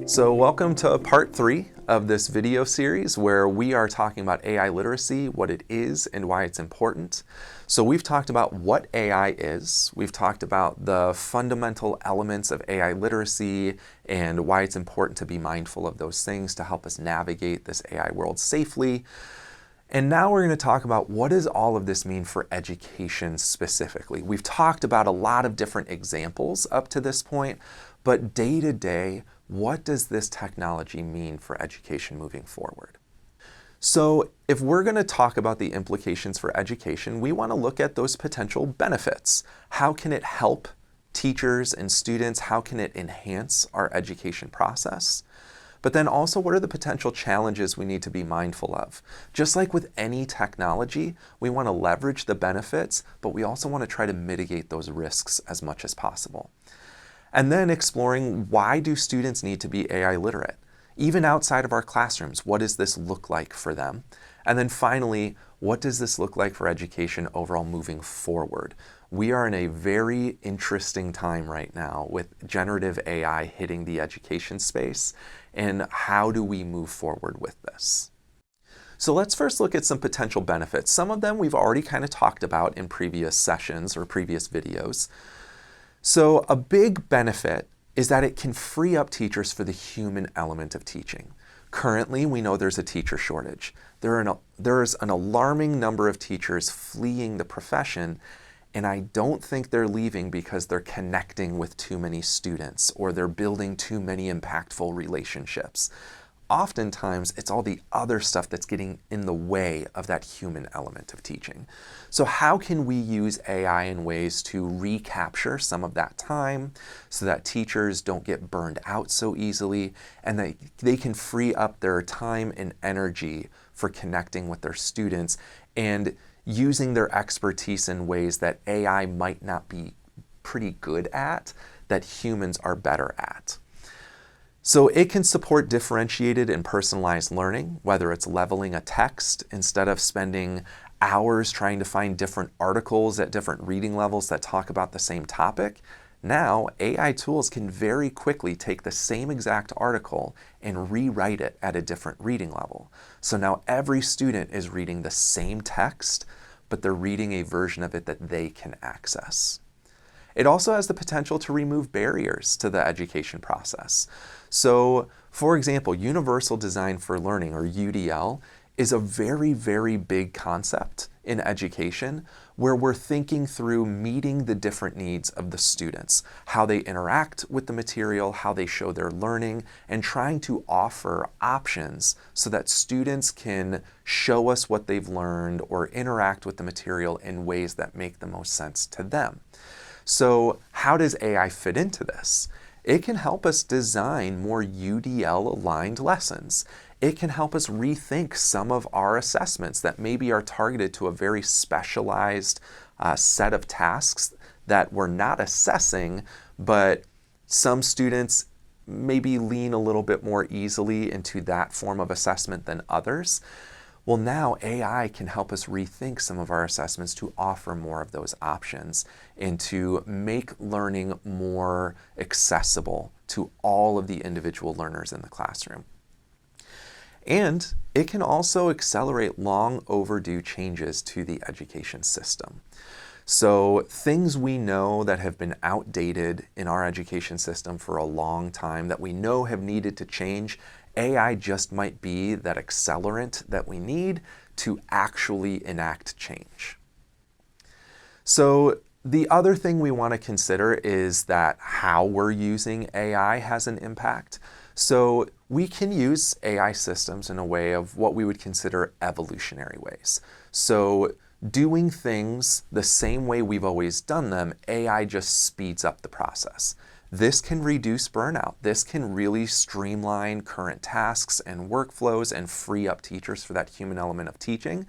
So welcome to part 3 of this video series where we are talking about AI literacy, what it is and why it's important. So we've talked about what AI is, we've talked about the fundamental elements of AI literacy and why it's important to be mindful of those things to help us navigate this AI world safely. And now we're going to talk about what does all of this mean for education specifically. We've talked about a lot of different examples up to this point, but day to day, what does this technology mean for education moving forward? So if we're going to talk about the implications for education, we want to look at those potential benefits. How can it help teachers and students? How can it enhance our education process? But then also, what are the potential challenges we need to be mindful of? Just like with any technology, we want to leverage the benefits, but we also want to try to mitigate those risks as much as possible. And then exploring, why do students need to be AI literate? Even outside of our classrooms, what does this look like for them? And then finally, what does this look like for education overall moving forward? We are in a very interesting time right now with generative AI hitting the education space, and how do we move forward with this? So let's first look at some potential benefits. Some of them we've already kind of talked about in previous sessions or previous videos. So a big benefit is that it can free up teachers for the human element of teaching. Currently, we know there's a teacher shortage. There's an alarming number of teachers fleeing the profession, and I don't think they're leaving because they're connecting with too many students or they're building too many impactful relationships. Oftentimes, it's all the other stuff that's getting in the way of that human element of teaching. So how can we use AI in ways to recapture some of that time so that teachers don't get burned out so easily and that they can free up their time and energy for connecting with their students and using their expertise in ways that AI might not be pretty good at, that humans are better at. So it can support differentiated and personalized learning, whether it's leveling a text instead of spending hours trying to find different articles at different reading levels that talk about the same topic. Now, AI tools can very quickly take the same exact article and rewrite it at a different reading level. So now every student is reading the same text, but they're reading a version of it that they can access. It also has the potential to remove barriers to the education process. So, for example, Universal Design for Learning, or UDL, is a very, very big concept in education where we're thinking through meeting the different needs of the students, how they interact with the material, how they show their learning, and trying to offer options so that students can show us what they've learned or interact with the material in ways that make the most sense to them. So how does AI fit into this? It can help us design more UDL-aligned lessons. It can help us rethink some of our assessments that maybe are targeted to a very specialized set of tasks that we're not assessing, but some students maybe lean a little bit more easily into that form of assessment than others. Well, now AI can help us rethink some of our assessments to offer more of those options and to make learning more accessible to all of the individual learners in the classroom. And it can also accelerate long overdue changes to the education system. So things we know that have been outdated in our education system for a long time that we know have needed to change, AI just might be that accelerant that we need to actually enact change. So the other thing we want to consider is that how we're using AI has an impact. So we can use AI systems in a way of what we would consider evolutionary ways. So doing things the same way we've always done them, AI just speeds up the process. This can reduce burnout. This can really streamline current tasks and workflows and free up teachers for that human element of teaching.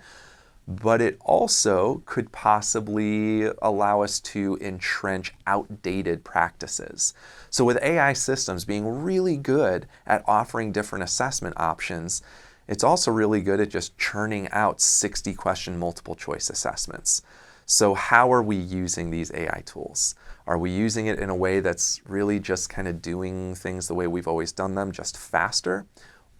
But it also could possibly allow us to entrench outdated practices. So with AI systems being really good at offering different assessment options, it's also really good at just churning out 60-question multiple choice assessments. So how are we using these AI tools? Are we using it in a way that's really just kind of doing things the way we've always done them, just faster?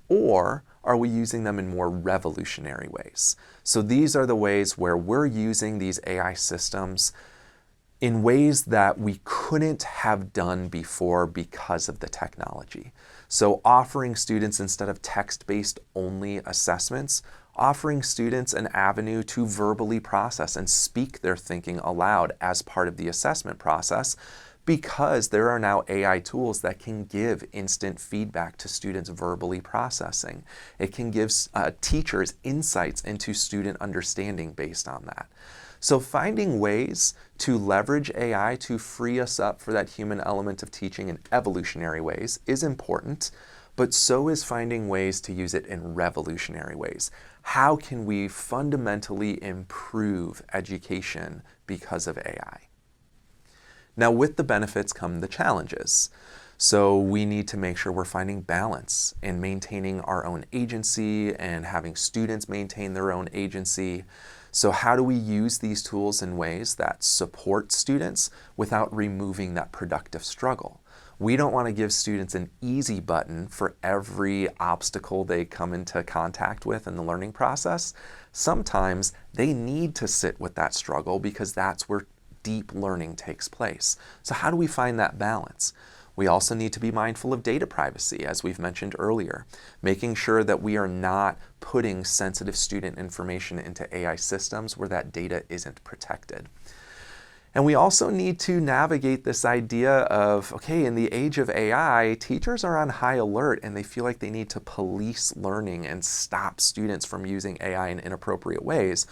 Or are we using them in more revolutionary ways? So these are the ways where we're using these AI systems in ways that we couldn't have done before because of the technology. So offering students, instead of text-based only assessments, offering students an avenue to verbally process and speak their thinking aloud as part of the assessment process, because there are now AI tools that can give instant feedback to students verbally processing. It can give teachers insights into student understanding based on that. So finding ways to leverage AI to free us up for that human element of teaching in evolutionary ways is important, but so is finding ways to use it in revolutionary ways. How can we fundamentally improve education because of AI? Now, with the benefits come the challenges. So we need to make sure we're finding balance in maintaining our own agency and having students maintain their own agency. So how do we use these tools in ways that support students without removing that productive struggle? We don't want to give students an easy button for every obstacle they come into contact with in the learning process. Sometimes they need to sit with that struggle because that's where deep learning takes place. So how do we find that balance? We also need to be mindful of data privacy, as we've mentioned earlier, making sure that we are not putting sensitive student information into AI systems where that data isn't protected. And we also need to navigate this idea of, okay, in the age of AI, teachers are on high alert and they feel like they need to police learning and stop students from using AI in inappropriate ways,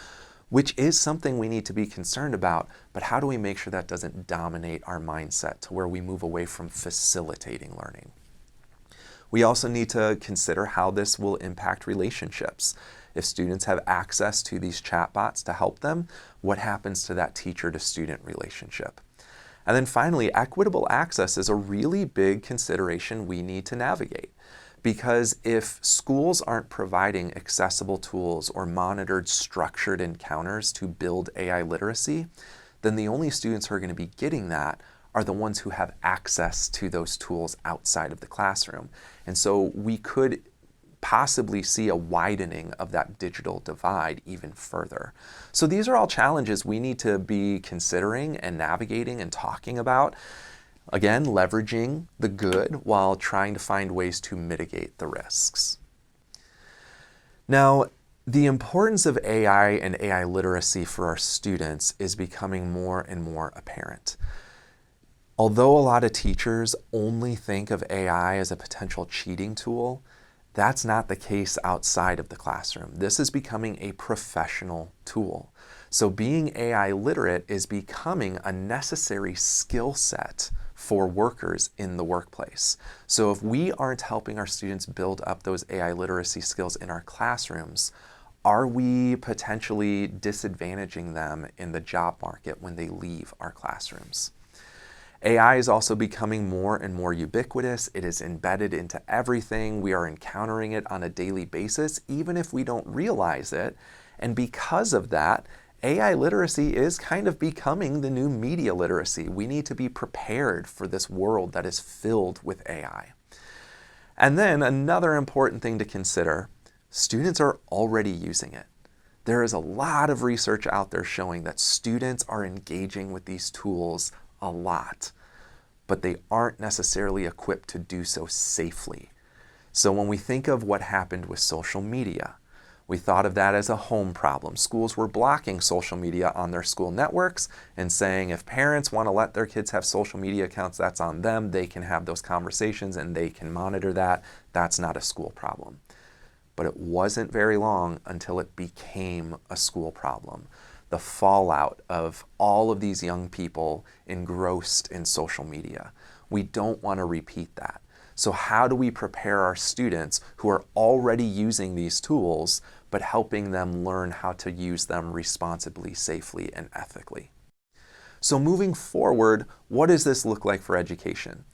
which is something we need to be concerned about, but how do we make sure that doesn't dominate our mindset to where we move away from facilitating learning? We also need to consider how this will impact relationships. If students have access to these chatbots to help them, what happens to that teacher-to-student relationship? And then finally, equitable access is a really big consideration we need to navigate. Because if schools aren't providing accessible tools or monitored structured encounters to build AI literacy, then the only students who are going to be getting that are the ones who have access to those tools outside of the classroom. And so we could possibly see a widening of that digital divide even further. So these are all challenges we need to be considering and navigating and talking about. Again, leveraging the good while trying to find ways to mitigate the risks. Now, the importance of AI and AI literacy for our students is becoming more and more apparent. Although a lot of teachers only think of AI as a potential cheating tool, that's not the case outside of the classroom. This is becoming a professional tool. So being AI literate is becoming a necessary skill set for workers in the workplace. So if we aren't helping our students build up those AI literacy skills in our classrooms, are we potentially disadvantaging them in the job market when they leave our classrooms? AI is also becoming more and more ubiquitous. It is embedded into everything. We are encountering it on a daily basis, even if we don't realize it. And because of that, AI literacy is kind of becoming the new media literacy. We need to be prepared for this world that is filled with AI. And then another important thing to consider, students are already using it. There is a lot of research out there showing that students are engaging with these tools a lot, but they aren't necessarily equipped to do so safely. So when we think of what happened with social media, we thought of that as a home problem. Schools were blocking social media on their school networks and saying if parents want to let their kids have social media accounts, that's on them. They can have those conversations and they can monitor that. That's not a school problem. But it wasn't very long until it became a school problem. The fallout of all of these young people engrossed in social media. We don't want to repeat that. So how do we prepare our students who are already using these tools, but helping them learn how to use them responsibly, safely, and ethically? So moving forward, what does this look like for education?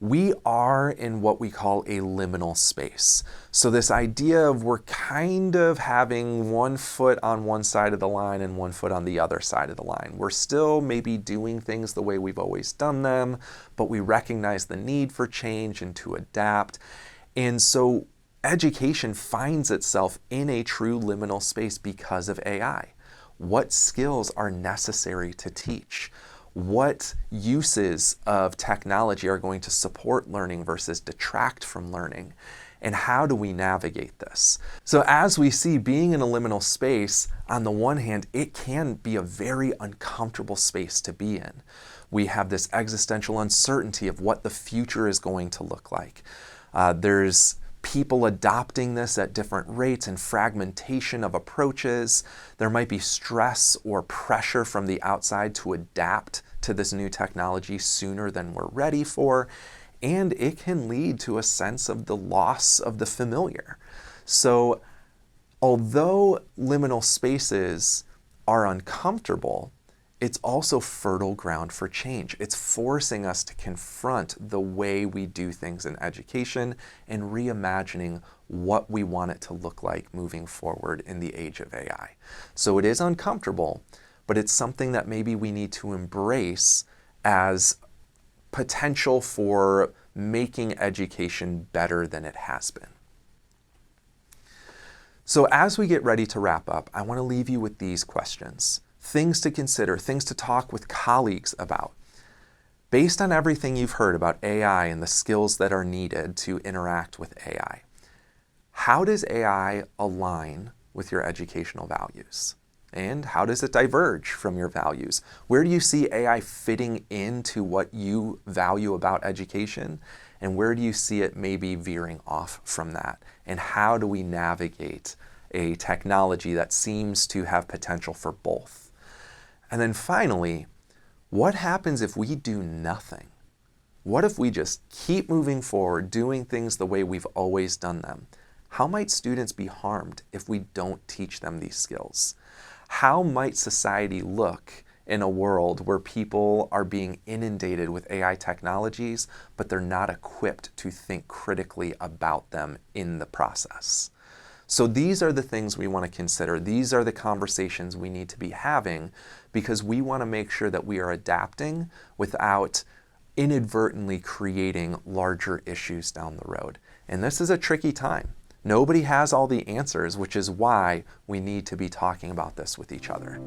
We are in what we call a liminal space. So this idea of we're kind of having one foot on one side of the line and one foot on the other side of the line. We're still maybe doing things the way we've always done them, but we recognize the need for change and to adapt. And so education finds itself in a true liminal space because of AI. What skills are necessary to teach? What uses of technology are going to support learning versus detract from learning? And how do we navigate this? So as we see, being in a liminal space, on the one hand, it can be a very uncomfortable space to be in. We have this existential uncertainty of what the future is going to look like. There's people adopting this at different rates and fragmentation of approaches. There might be stress or pressure from the outside to adapt to this new technology sooner than we're ready for, and it can lead to a sense of the loss of the familiar. So, although liminal spaces are uncomfortable, it's also fertile ground for change. It's forcing us to confront the way we do things in education and reimagining what we want it to look like moving forward in the age of AI. So it is uncomfortable, but it's something that maybe we need to embrace as potential for making education better than it has been. So as we get ready to wrap up, I want to leave you with these questions. Things to consider, things to talk with colleagues about. Based on everything you've heard about AI and the skills that are needed to interact with AI, how does AI align with your educational values? And how does it diverge from your values? Where do you see AI fitting into what you value about education? And where do you see it maybe veering off from that? And how do we navigate a technology that seems to have potential for both? And then finally, what happens if we do nothing? What if we just keep moving forward, doing things the way we've always done them? How might students be harmed if we don't teach them these skills? How might society look in a world where people are being inundated with AI technologies, but they're not equipped to think critically about them in the process? So these are the things we want to consider. These are the conversations we need to be having because we want to make sure that we are adapting without inadvertently creating larger issues down the road. And this is a tricky time. Nobody has all the answers, which is why we need to be talking about this with each other.